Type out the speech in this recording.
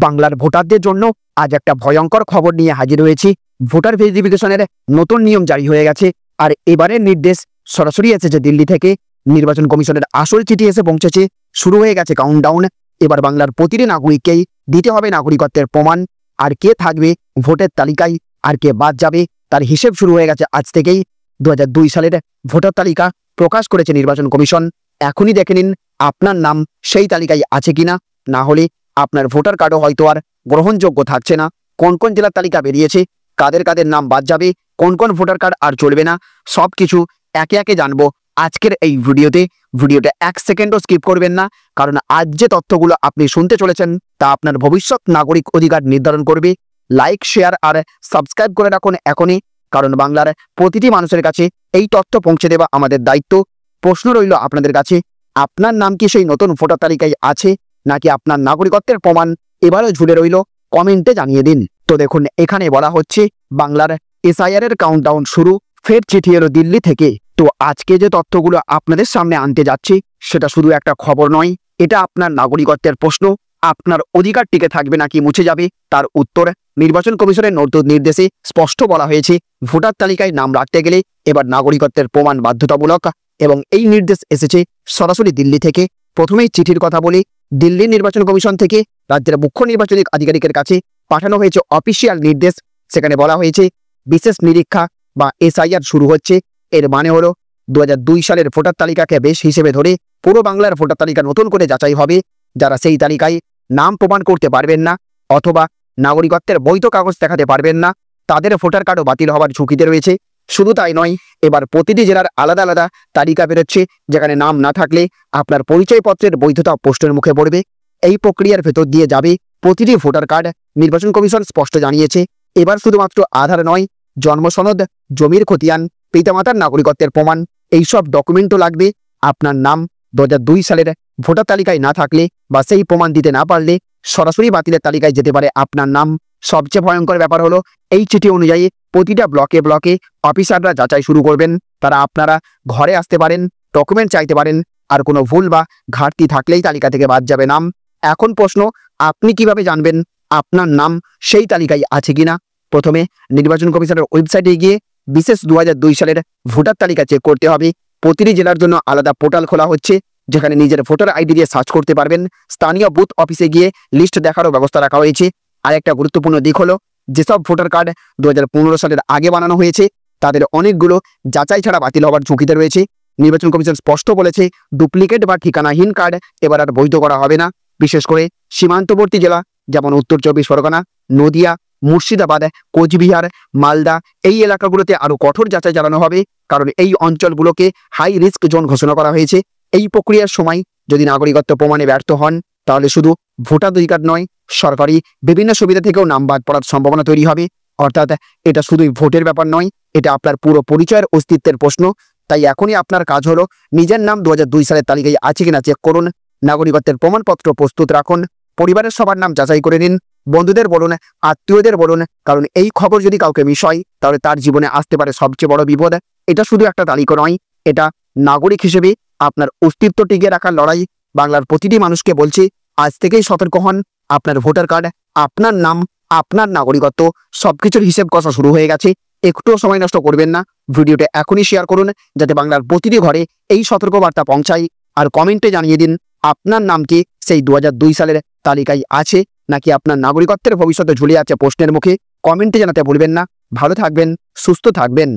বাংলার ভোটারদের জন্য আজ একটা ভয়ঙ্কর খবর নিয়ে হাজির হয়েছি। ভোটার ভেরিফিকেশনের নতুন নিয়ম জারি হয়ে গেছে, আর এবারের নির্দেশ সরাসরি এসেছে দিল্লি থেকে। নির্বাচন কমিশনের আসল চিঠি এসে পৌঁছেছে, শুরু হয়ে গেছে কাউন্টডাউন। এবার বাংলার প্রতিটি নাগরিককেই দিতে হবে নাগরিকত্বের প্রমাণ, আর কে থাকবে ভোটের তালিকায় আর কে বাদ যাবে তার হিসেব শুরু হয়ে গেছে আজ থেকেই। 2002 সালের ভোটার তালিকা প্রকাশ করেছে নির্বাচন কমিশন। এখনই দেখে নিন আপনার নাম সেই তালিকায় আছে কিনা, না হলে আপনার ভোটার কার্ডও হয়তো আর গ্রহণযোগ্য থাকছে না। কোন কোন জেলার তালিকা বেরিয়েছে, কাদের কাদের নাম বাদ যাবে, কোন কোন ভোটার কার্ড আর চলবে না, সব কিছু একে একে জানবো আজকের এই ভিডিওতে। ভিডিওটা 1 সেকেন্ডও স্কিপ করবেন না, কারণ আজ যে তথ্যগুলো আপনি শুনতে চলেছেন তা আপনার ভবিষ্যৎ নাগরিক অধিকার নির্ধারণ করবে। লাইক, শেয়ার আর সাবস্ক্রাইব করে রাখুন এখনই, কারণ বাংলার প্রতিটি মানুষের কাছে এই তথ্য পৌঁছে দেওয়া আমাদের দায়িত্ব। প্রশ্ন রইল আপনাদের কাছে, আপনার নাম কি সেই নতুন ভোটার তালিকায় আছে, নাকি আপনার নাগরিকত্বের প্রমাণ এবারও ঝুলে রইল? কমেন্টে জানিয়ে দিন। তো দেখুন, এখানে বলা হচ্ছে বাংলার এসআইআর এর কাউন্টডাউন শুরু, ফের চিঠি এলো দিল্লি থেকে। তো আজকে যে তথ্যগুলো আপনাদের সামনে আনতে যাচ্ছি সেটা শুধু একটা খবর নয়, এটা আপনার নাগরিকত্বের প্রশ্ন। আপনার অধিকার টিকে থাকবে নাকি মুছে যাবে তার উত্তর। নির্বাচন কমিশনের নতুন নির্দেশে স্পষ্ট বলা হয়েছে, ভোটার তালিকায় নাম রাখতে গেলে এবার নাগরিকত্বের প্রমাণ বাধ্যতামূলক, এবং এই নির্দেশ এসেছে সরাসরি দিল্লি থেকে। প্রথমেই চিঠির কথা বলি। দিল্লি নির্বাচন কমিশন থেকে রাজ্যের মুখ্য নির্বাচনী আধিকারিকের কাছে পাঠানো হয়েছে অফিসিয়াল নির্দেশ। সেখানে বলা হয়েছে বিশেষ নিরীক্ষা বা এসআইআর শুরু হচ্ছে। এর মানে হলো 2002 সালের ভোটার তালিকাকে বেশ হিসেবে ধরে পুরো বাংলার ভোটার তালিকা নতুন করে যাচাই হবে। যারা সেই তালিকায় নাম প্রমাণ করতে পারবেন না অথবা নাগরিকত্বের বৈধ কাগজ দেখাতে পারবেন না, তাদের ভোটার কার্ডও বাতিল হওয়ার ঝুঁকিতে রয়েছে। শুধু তাই নয়, এবার প্রতিটি জেলার আলাদা আলাদা তালিকা বেরোচ্ছে, যেখানে নাম না থাকলে আপনার পরিচয়পত্রের বৈধতা প্রশ্নের মুখে পড়বে। এই প্রক্রিয়ার ভেতর দিয়ে যাবে প্রতিটি ভোটার কার্ড। নির্বাচন কমিশন স্পষ্ট জানিয়েছে, এবার শুধুমাত্র আধার নয়, জন্ম সনদ, জমির খতিয়ান, পিতামাতার নাগরিকত্বের প্রমাণ, এইসব ডকুমেন্টও লাগবে। আপনার নাম 2002 সালের ভোটার তালিকায় না থাকলে বা সেই প্রমাণ দিতে না পারলে সরাসরি বাতিলের তালিকায় যেতে পারে আপনার নাম। সবচেয়ে ভয়ঙ্কর ব্যাপার হলো, এই চিঠি অনুযায়ী প্রতিটা ব্লকে ব্লকে অফিসাররা যাচাই শুরু করবেন। তারা আপনারা ঘরে আসতে পারেন, ডকুমেন্ট চাইতে পারেন, আর কোনো ভুল বা ঘাটতি থাকলেই তালিকা থেকে বাদ যাবে নাম। এখন প্রশ্ন, আপনি কিভাবে জানবেন আপনার নাম সেই তালিকায় আছে কিনা? প্রথমে নির্বাচন কমিশনের ওয়েবসাইটে গিয়ে বিশেষ 2002 সালের ভোটার তালিকা চেক করতে হবে। প্রতিটি জেলার জন্য আলাদা পোর্টাল খোলা হচ্ছে, যেখানে নিজের ভোটার আইডি দিয়ে সার্চ করতে পারবেন। স্থানীয় বুথ অফিসে গিয়ে লিস্ট দেখারও ব্যবস্থা রাখা হয়েছে। আর একটা গুরুত্বপূর্ণ দিক হলো, যেসব ভোটার কার্ড 2015 সালের আগে বানানো হয়েছে তাদের অনেকগুলো যাচাই ছাড়া বাতিল হওয়ার ঝুঁকিতে রয়েছে। নির্বাচন কমিশন স্পষ্ট বলেছে, ডুপ্লিকেট বা ঠিকানাহীন কার্ড এবার আর বৈধ করা হবে না। বিশেষ করে সীমান্তবর্তী জেলা যেমন উত্তর 24 পরগনা, নদিয়া, মুর্শিদাবাদ, কোচবিহার, মালদা, এই এলাকাগুলোতে আরও কঠোর যাচাই চালানো হবে, কারণ এই অঞ্চলগুলোকে হাই রিস্ক জোন ঘোষণা করা হয়েছে। এই প্রক্রিয়ার সময় যদি নাগরিকত্ব প্রমাণে ব্যর্থ হন, তাহলে শুধু ভোটার অধিকার নয়, সরকারি বিভিন্ন সুবিধা থেকেও নাম বাদ পড়ার সম্ভাবনা তৈরি হবে। অর্থাৎ এটা শুধুই ভোটের ব্যাপার নয়, এটা আপনার পুরো পরিচয়ের অস্তিত্বের প্রশ্ন। তাই এখনই আপনার কাজ হলো নিজের নাম 2002 সালের তালিকায় আছে কিনা চেক করুন, নাগরিকত্বের প্রমাণপত্র প্রস্তুত রাখুন, পরিবারের সবার নাম যাচাই করে নিন, বন্ধুদের বলুন, আত্মীয়দের বলুন, কারণ এই খবর যদি কাউকে মিস হয় তাহলে তার জীবনে আসতে পারে সবচেয়ে বড় বিপদ। এটা শুধু একটা তালিকা নয়, এটা নাগরিক হিসেবে আপনার অস্তিত্ব টিকিয়ে রাখার লড়াই। বাংলার প্রতিটি মানুষকে বলছি, আজ থেকেই সতর্ক হন। আপনার ভোটার কার্ড, আপনার নাম, আপনার নাগরিকত্ব সবকিছুর হিসেব কষা শুরু হয়ে গেছে। একটুও সময় নষ্ট করবেন না, ভিডিওটা এখনই শেয়ার করুন, যাতে বাংলার প্রতিটি ঘরে এই সতর্কবার্তা পৌঁছায়। আর কমেন্টে জানিয়ে দিন আপনার নাম কি সেই 2002 সালের তালিকায় আছে, নাকি আপনার নাগরিকত্বের ভবিষ্যতে ঝুলে আছে প্রশ্নের মুখে। কমেন্টে জানাতে ভুলবেন না। ভালো থাকবেন, সুস্থ থাকবেন।